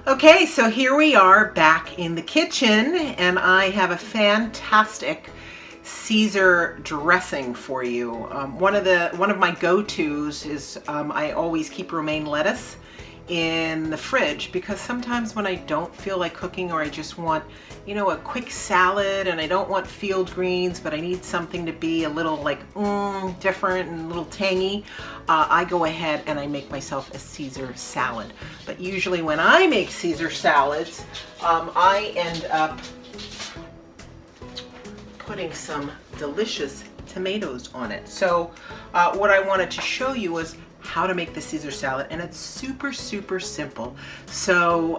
Okay, so here we are back in the kitchen, and I have a fantastic Caesar dressing for you. One of my go-tos is I always keep romaine lettuce in the fridge because sometimes when I don't feel like cooking, or I just want, a quick salad, and I don't want field greens, but I need something to be a little like different and a little tangy, I go ahead and I make myself a Caesar salad. But usually when I make Caesar salads, I end up putting some delicious tomatoes on it. So what I wanted to show you was how to make the Caesar salad, and it's super simple. So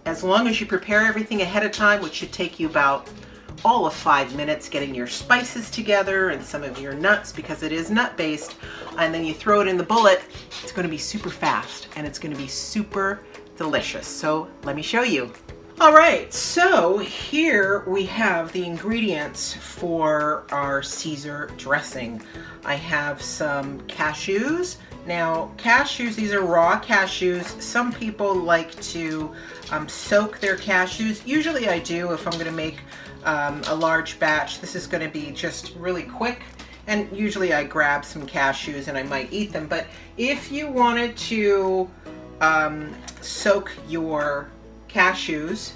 as long as you prepare everything ahead of time, which should take you about all of 5 minutes, getting your spices together and some of your nuts, because it is nut based, and then you throw it in the bullet, it's going to be super fast and it's going to be super delicious. So let me show you. All right, so here we have the ingredients for our Caesar dressing. I have some cashews. Now, cashews, these are raw cashews. Some people like to soak their cashews. Usually I do if I'm going to make a large batch. This is going to be just really quick. And usually I grab some cashews and I might eat them. But if you wanted to soak your cashews,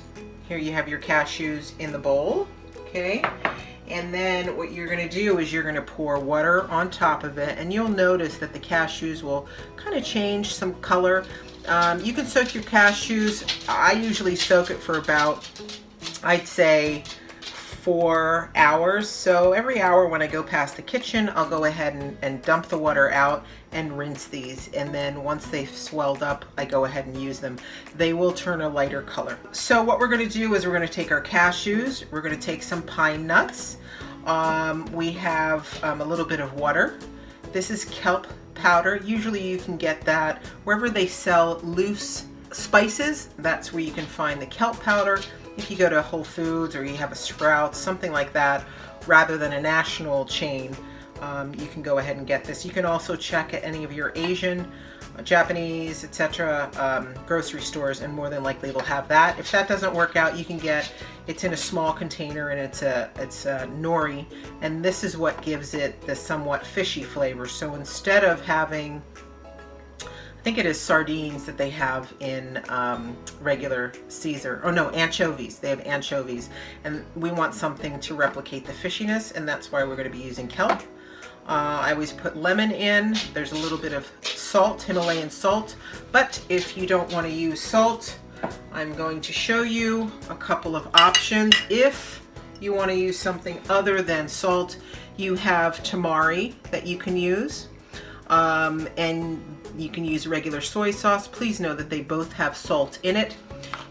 here you have your cashews in the bowl, okay? And then what you're going to do is you're going to pour water on top of it, and you'll notice that the cashews will kind of change some color. You can soak your cashews. I usually soak it for about, I'd say, 4 hours. So every hour when I go past the kitchen, I'll go ahead and dump the water out and rinse these. And then once they've swelled up, I go ahead and use them. They will turn a lighter color. So what we're going to do is we're going to take our cashews, we're going to take some pine nuts. We have a little bit of water. This is kelp powder. Usually you can get that wherever they sell loose spices. That's where you can find the kelp powder. If you go to Whole Foods or you have a Sprouts, something like that, rather than a national chain, you can go ahead and get this. You can also check at any of your Asian, Japanese, etc. Grocery stores, and more than likely they'll have that. If that doesn't work out, you can get, it's in a small container, and it's a nori, and this is what gives it the somewhat fishy flavor. So instead of having, I think it is sardines that they have in regular Caesar. Oh no, anchovies. They have anchovies. And we want something to replicate the fishiness, and that's why we're going to be using kelp. I always put lemon in. There's a little bit of salt, Himalayan salt. But if you don't want to use salt, I'm going to show you a couple of options. If you want to use something other than salt, you have tamari that you can use. And you can use regular soy sauce. Please know that they both have salt in it.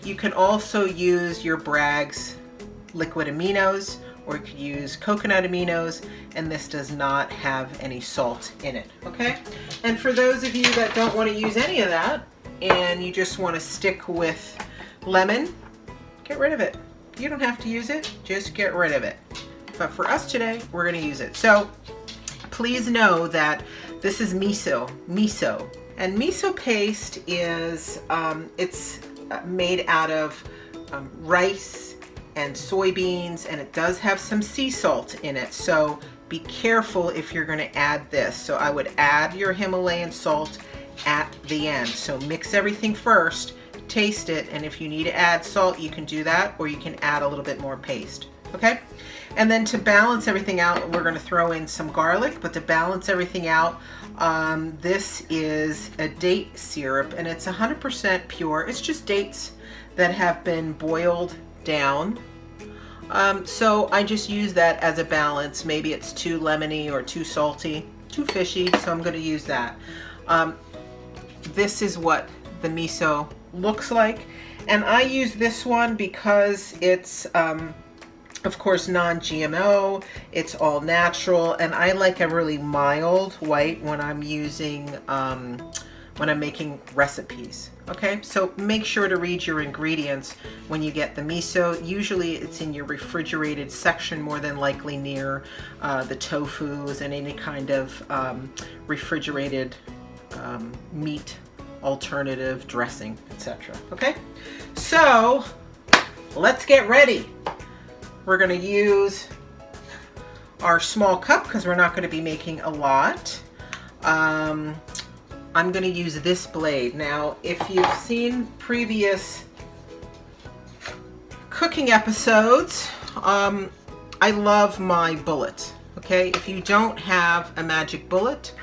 You can also use your Bragg's liquid aminos, or you could use coconut aminos, and this does not have any salt in it, okay? And for those of you that don't want to use any of that, and you just want to stick with lemon, get rid of it. You don't have to use it, just get rid of it. But for us today, we're going to use it. So please know that this is miso. And miso paste is, it's made out of rice and soybeans, and it does have some sea salt in it. So be careful if you're going to add this. So I would add your Himalayan salt at the end. So mix everything first, taste it, and if you need to add salt, you can do that, or you can add a little bit more paste. Okay? And then to balance everything out, we're going to throw in some garlic. But to balance everything out, this is a date syrup, and it's 100% pure. It's just dates that have been boiled down. So I just use that as a balance. Maybe it's too lemony or too salty, too fishy, so I'm going to use that. This is what the miso looks like, and I use this one because it's of course non-GMO, it's all natural, and I like a really mild white when I'm using when I'm making recipes. Okay, so make sure to read your ingredients when you get the miso. Usually it's in your refrigerated section, more than likely near the tofus and any kind of refrigerated meat alternative dressing, etc. Okay, so let's get ready. We're going to use our small cup because we're not going to be making a lot. I'm going to use this blade. Now, if you've seen previous cooking episodes, I love my bullet. Okay, if you don't have a magic bullet,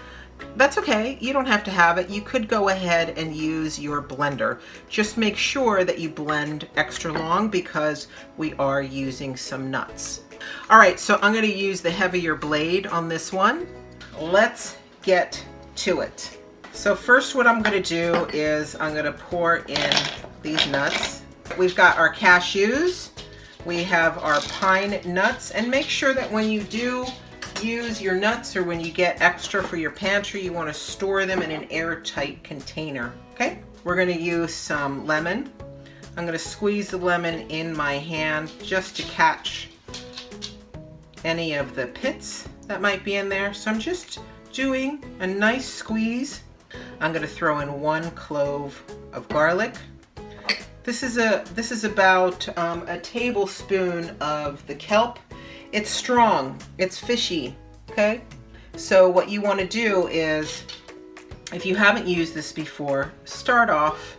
that's okay. You don't have to have it. You could go ahead and use your blender. Just make sure that you blend extra long because we are using some nuts. All right, so I'm going to use the heavier blade on this one. Let's get to it. So first what I'm going to do is I'm going to pour in these nuts. We've got our cashews. We have our pine nuts, and make sure that when you do use your nuts or when you get extra for your pantry, you want to store them in an airtight container. Okay, we're going to use some lemon. I'm going to squeeze the lemon in my hand just to catch any of the pits that might be in there. So I'm just doing a nice squeeze. I'm going to throw in 1 clove of garlic. This is about a tablespoon of the kelp. It's strong, it's fishy, okay? So what you want to do is, if you haven't used this before, start off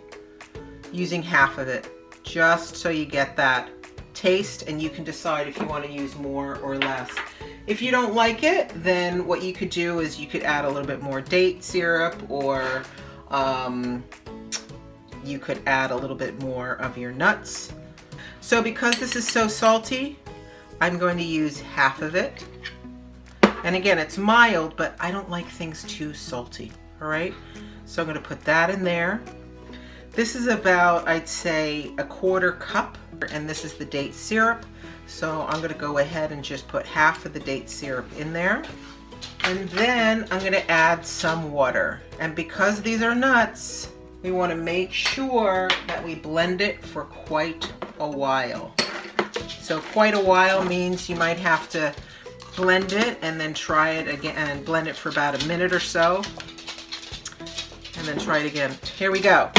using half of it, just so you get that taste, and you can decide if you want to use more or less. If you don't like it, then what you could do is you could add a little bit more date syrup, or you could add a little bit more of your nuts. So because this is so salty, I'm going to use half of it. And again, it's mild, but I don't like things too salty, all right? So I'm going to put that in there. This is about, I'd say, 1/4 cup, and this is the date syrup. So I'm going to go ahead and just put half of the date syrup in there. And then I'm going to add some water. And because these are nuts, we want to make sure that we blend it for quite a while. So quite a while means you might have to blend it and then try it again and blend it for about 1 minute or so. And then try it again. Here we go.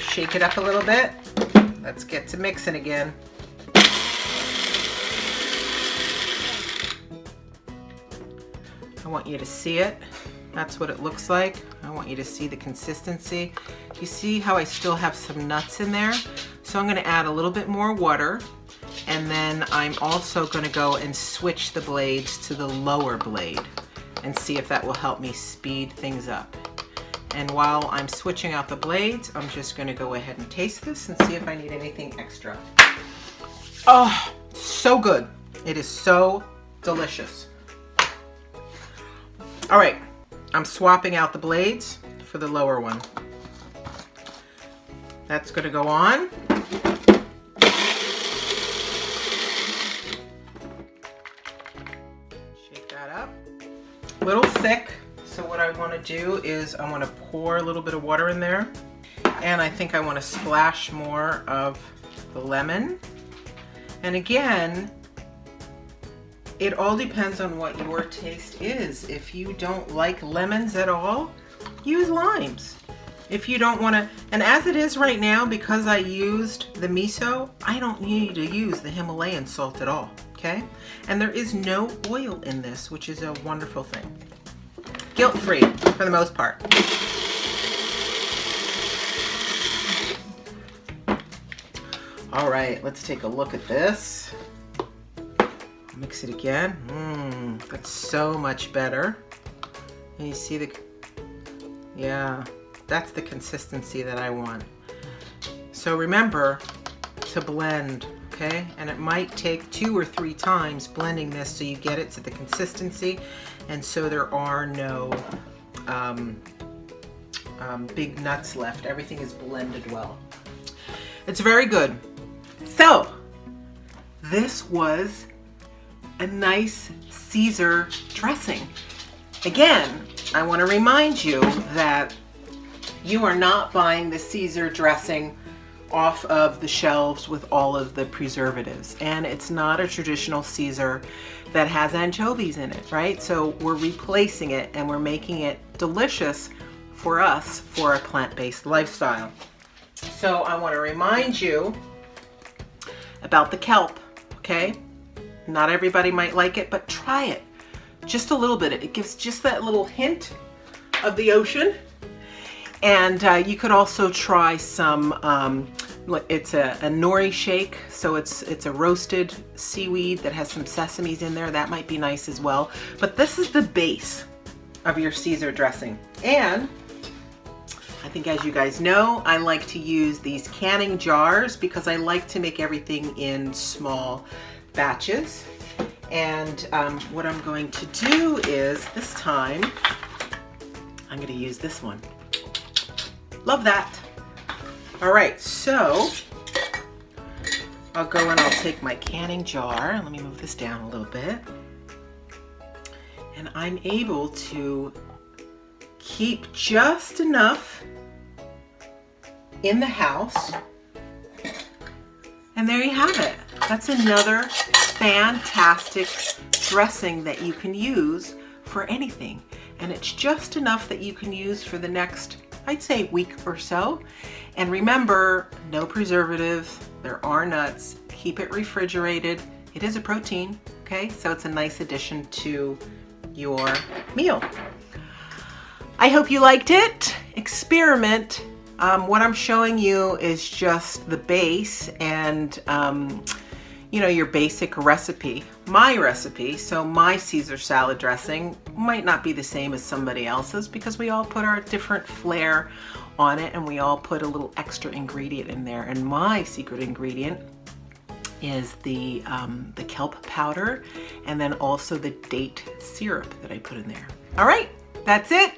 Shake it up a little bit. Let's get to mixing again. I want you to see it. That's what it looks like. I want you to see the consistency. You see how I still have some nuts in there? So I'm going to add a little bit more water, and then I'm also going to go and switch the blades to the lower blade and see if that will help me speed things up. And while I'm switching out the blades, I'm just going to go ahead and taste this and see if I need anything extra. Oh, so good. It is so delicious. All right, I'm swapping out the blades for the lower one. That's going to go on. Shake that up. A little thick, so what I want to do is I want to pour a little bit of water in there, and I think I want to splash more of the lemon. And again, it all depends on what your taste is. If you don't like lemons at all, use limes. If you don't want to, and as it is right now, because I used the miso, I don't need to use the Himalayan salt at all, okay? And there is no oil in this, which is a wonderful thing. Guilt-free, for the most part. All right, let's take a look at this. Mix it again. That's so much better. And you see the, yeah, that's the consistency that I want. So remember to blend, okay? And it might take 2 or 3 times blending this so you get it to the consistency, and so there are no big nuts left. Everything is blended well. It's very good. So this was a nice Cesar dressing. Again, I want to remind you that you are not buying the Cesar dressing off of the shelves with all of the preservatives. And it's not a traditional Caesar that has anchovies in it, right? So we're replacing it and we're making it delicious for us for a plant-based lifestyle. So I want to remind you about the kelp, okay? Not everybody might like it, but try it. Just a little bit. It gives just that little hint of the ocean. And you could also try some, it's a nori shake, so it's a roasted seaweed that has some sesames in there. That might be nice as well. But this is the base of your Caesar dressing. And I think, as you guys know, I like to use these canning jars because I like to make everything in small batches. And what I'm going to do is, this time, I'm going to use this one. Love that. All right, so I'll go and I'll take my canning jar. Let me move this down a little bit. And I'm able to keep just enough in the house. And there you have it. That's another fantastic dressing that you can use for anything. And it's just enough that you can use for the next, I'd say, week or so. And remember, no preservatives, there are nuts, keep it refrigerated. It is a protein, okay? So it's a nice addition to your meal. I hope you liked it. Experiment. What I'm showing you is just the base and you know, your basic recipe, my recipe. So my Caesar salad dressing might not be the same as somebody else's because we all put our different flair on it and we all put a little extra ingredient in there. And my secret ingredient is the kelp powder and then also the date syrup that I put in there. All right, that's it.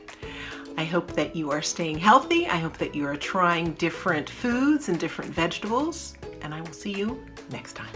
I hope that you are staying healthy. I hope that you are trying different foods and different vegetables, and I will see you next time.